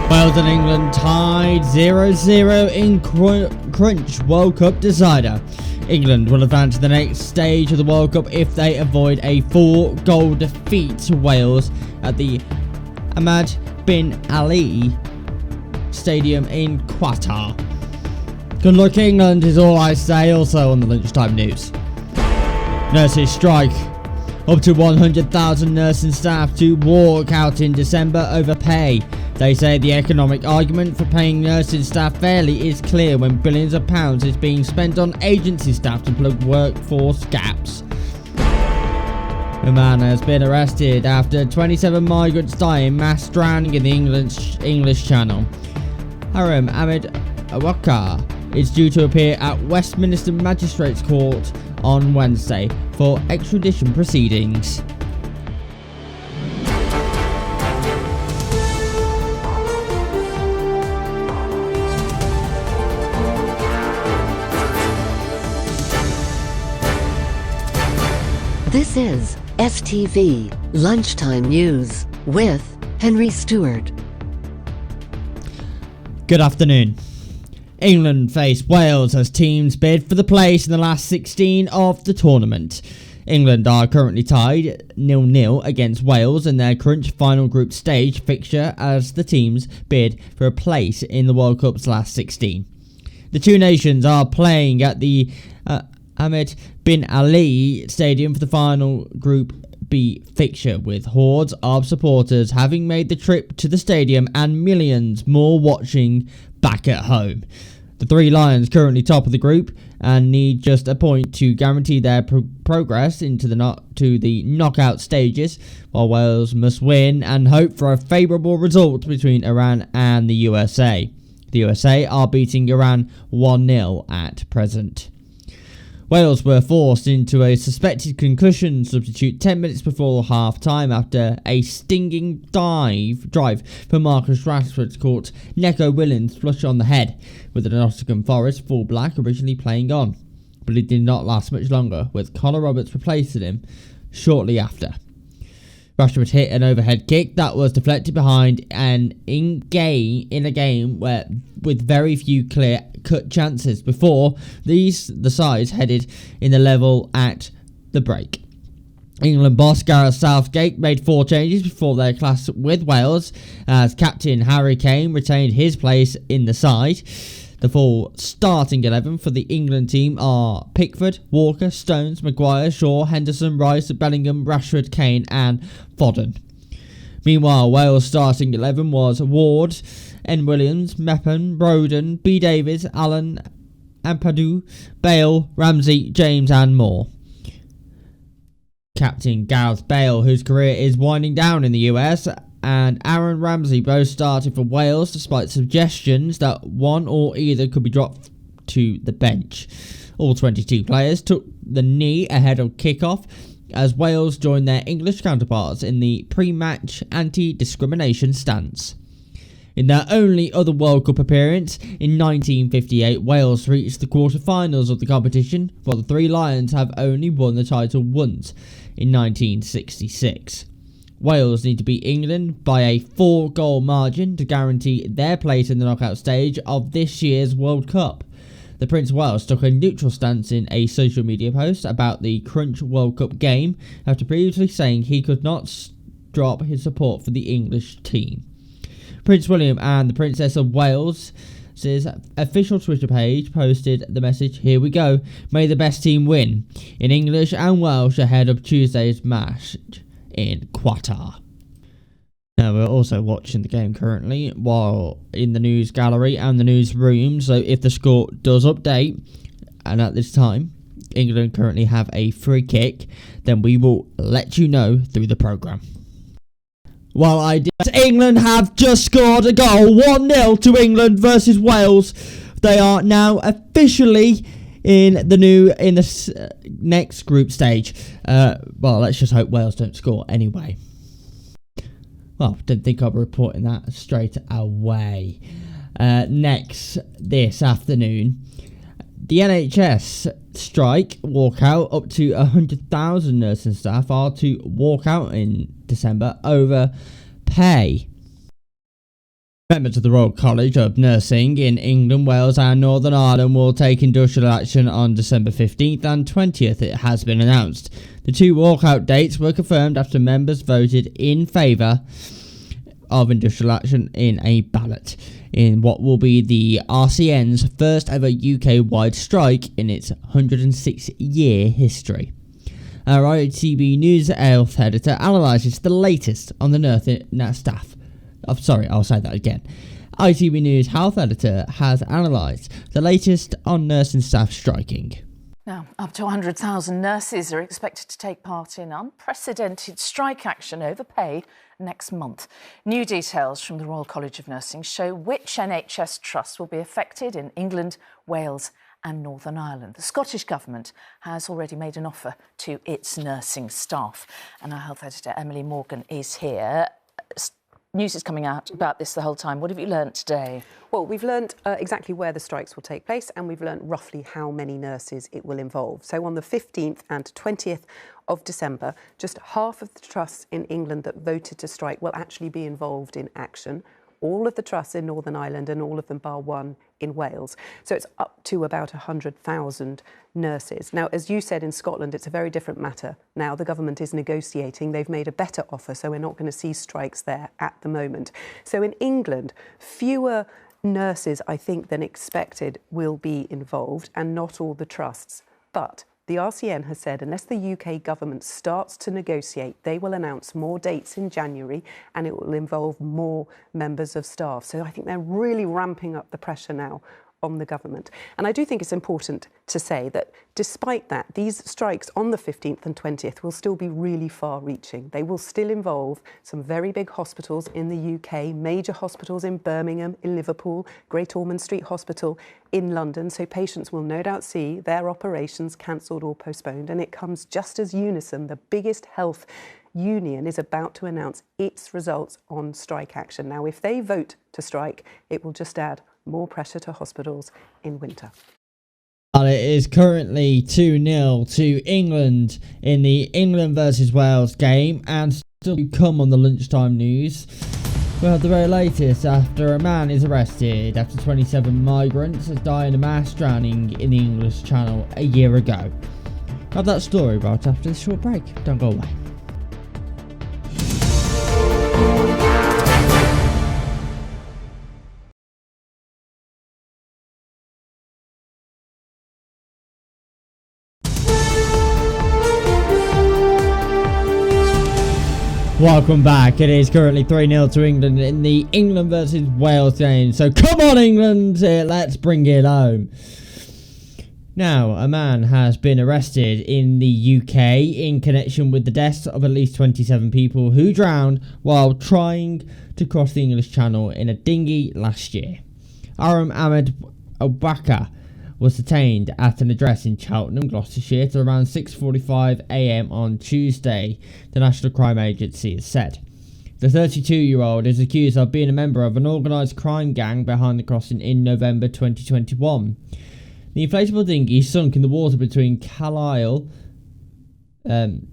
Wales and England tied 0-0 in Crunch World Cup decider. England will advance to the next stage of the World Cup if they avoid a 4-goal defeat to Wales at the Ahmad bin Ali Stadium in Qatar. Good luck England is all I say. Also on the lunchtime news. Nurses strike. Up to 100,000 nursing staff to walk out in December over pay. They say the economic argument for paying nursing staff fairly is clear when billions of pounds is being spent on agency staff to plug workforce gaps. A man has been arrested after 27 migrants die in mass drowning in the English Channel. Haram Ahmed Awaka is due to appear at Westminster Magistrates Court on Wednesday for extradition proceedings. This is STV Lunchtime News with Henry Stewart. Good afternoon. England face Wales as teams bid for the place in the last 16 of the tournament. England are currently tied 0-0 against Wales in their crunch final group stage fixture as the teams bid for a place in the World Cup's last 16. The two nations are playing at the Ahmed bin Ali Stadium for the final Group B fixture, with hordes of supporters having made the trip to the stadium and millions more watching back at home. The Three Lions currently top of the group and need just a point to guarantee their progress into the knockout stages, while Wales must win and hope for a favourable result between Iran and the USA. The USA are beating Iran 1-0 at present. Wales were forced into a suspected concussion substitute 10 minutes before half-time after a stinging drive from Marcus Rashford caught Neco Williams flush on the head, with the Nottingham Forest full-black originally playing on. But it did not last much longer, with Connor Roberts replacing him shortly after. Rashford hit an overhead kick that was deflected behind and in a game where with very few clear-cut chances before the sides headed in the level at the break. England boss Gareth Southgate made 4 changes before their clash with Wales, as captain Harry Kane retained his place in the side. The full starting 11 for the England team are Pickford, Walker, Stones, Maguire, Shaw, Henderson, Rice, Bellingham, Rashford, Kane and Foden. Meanwhile, Wales' starting 11 was Ward, N. Williams, Meppen, Broden, B. Davies, Allen, Ampadu, Bale, Ramsey, James and Moore. Captain Gareth Bale, whose career is winding down in the US, and Aaron Ramsey both started for Wales despite suggestions that one or either could be dropped to the bench. All 22 players took the knee ahead of kick-off as Wales joined their English counterparts in the pre-match anti-discrimination stance. In their only other World Cup appearance in 1958, Wales reached the quarter-finals of the competition, while the Three Lions have only won the title once in 1966. Wales need to beat England by a 4-goal margin to guarantee their place in the knockout stage of this year's World Cup. The Prince of Wales took a neutral stance in a social media post about the Crunch World Cup game after previously saying he could not drop his support for the English team. Prince William and the Princess of Wales' official Twitter page posted the message, "Here we go, may the best team win," in English and Welsh ahead of Tuesday's match in Qatar. Now, we're also watching the game currently while in the news gallery and the newsroom, so if the score does update, and at this time England currently have a free kick, then we will let you know through the programme. While England have just scored a goal, 1-0 to England versus Wales. They are now officially in the next group stage. Well, let's just hope Wales don't score anyway. Well, didn't think I'd be reporting that straight away. Next, this afternoon, the NHS strike walkout. Up to 100,000 nursing staff are to walk out in December over pay. Members of the Royal College of Nursing in England, Wales and Northern Ireland will take industrial action on December 15th and 20th, it has been announced. The two walkout dates were confirmed after members voted in favour of industrial action in a ballot in what will be the RCN's first ever UK-wide strike in its 106-year history. Our ITV News health editor analyses the latest on the nursing staff. I'll say that again. ITV News health editor has analysed the latest on nursing staff striking. Now, up to 100,000 nurses are expected to take part in unprecedented strike action over pay next month. New details from the Royal College of Nursing show which NHS trusts will be affected in England, Wales and Northern Ireland. The Scottish Government has already made an offer to its nursing staff. And our health editor, Emily Morgan, is here. News is coming out about this the whole time. What have you learnt today? Well, we've learnt exactly where the strikes will take place, and we've learnt roughly how many nurses it will involve. So on the 15th and 20th of December, just half of the trusts in England that voted to strike will actually be involved in action. All of the trusts in Northern Ireland and all of them bar one in Wales. So it's up to about 100,000 nurses. Now, as you said, in Scotland, it's a very different matter. Now the government is negotiating. They've made a better offer, so we're not going to see strikes there at the moment. So in England, fewer nurses, I think, than expected will be involved, and not all the trusts. But the RCN has said unless the UK government starts to negotiate, they will announce more dates in January and it will involve more members of staff. So I think they're really ramping up the pressure now on the government. And I do think it's important to say that despite that, these strikes on the 15th and 20th will still be really far-reaching. They will still involve some very big hospitals in the UK, major hospitals in Birmingham, in Liverpool, Great Ormond Street Hospital in London. So patients will no doubt see their operations cancelled or postponed. And it comes just as Unison, the biggest health union, is about to announce its results on strike action. Now, if they vote to strike, it will just add more pressure to hospitals in winter. And it is currently 2-0 to England in the England versus Wales game, and still to come on the lunchtime news. We have the very latest after a man is arrested after 27 migrants has died in a mass drowning in the English Channel a year ago. Have that story right after this short break. Don't go away. Welcome back. It is currently 3-0 to England in the England versus Wales game. So come on, England, let's bring it home. Now, a man has been arrested in the UK in connection with the deaths of at least 27 people who drowned while trying to cross the English Channel in a dinghy last year. Aram Ahmed Obaka was detained at an address in Cheltenham, Gloucestershire, at around 6:45 a.m. on Tuesday, the National Crime Agency has said. The 32-year-old is accused of being a member of an organised crime gang behind the crossing in November 2021. The inflatable dinghy sunk in the water between Calais and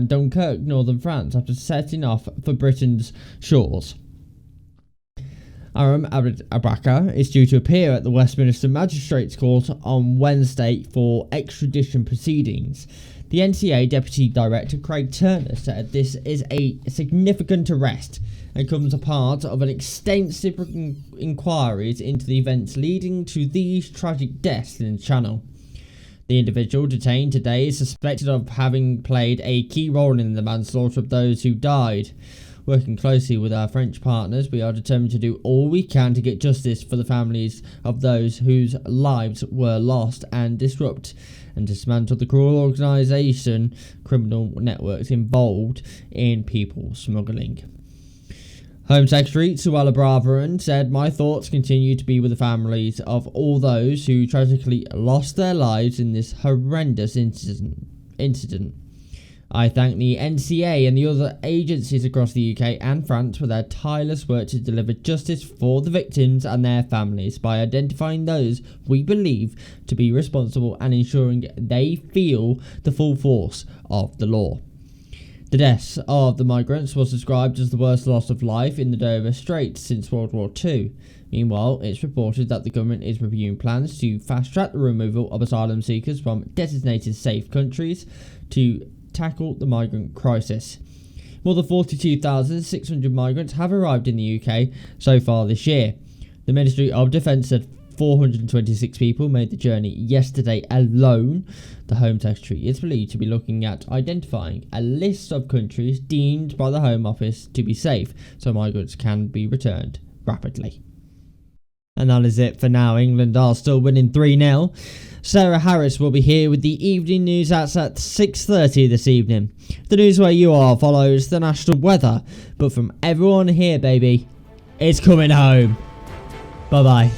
Dunkirk, northern France, after setting off for Britain's shores. Aram Abaka is due to appear at the Westminster Magistrates Court on Wednesday for extradition proceedings. The NCA Deputy Director Craig Turner said this is a significant arrest and comes as part of an extensive inquiries into the events leading to these tragic deaths in the Channel. The individual detained today is suspected of having played a key role in the manslaughter of those who died. Working closely with our French partners, we are determined to do all we can to get justice for the families of those whose lives were lost and disrupt and dismantle the cruel organisation criminal networks involved in people smuggling. Home Secretary Suella Braverman said, "My thoughts continue to be with the families of all those who tragically lost their lives in this horrendous incident. I thank the NCA and the other agencies across the UK and France for their tireless work to deliver justice for the victims and their families by identifying those we believe to be responsible and ensuring they feel the full force of the law." The deaths of the migrants was described as the worst loss of life in the Dover Straits since World War II. Meanwhile, it's reported that the government is reviewing plans to fast-track the removal of asylum seekers from designated safe countries to tackle the migrant crisis. More than 42,600 migrants have arrived in the UK so far this year. The Ministry of Defence said 426 people made the journey yesterday alone. The Home Secretary is believed to be looking at identifying a list of countries deemed by the Home Office to be safe so migrants can be returned rapidly. And that is it for now. England are still winning 3-0. Sarah Harris will be here with the evening news at 6:30 this evening. The news where you are follows the national weather, but from everyone here, baby, it's coming home. Bye bye.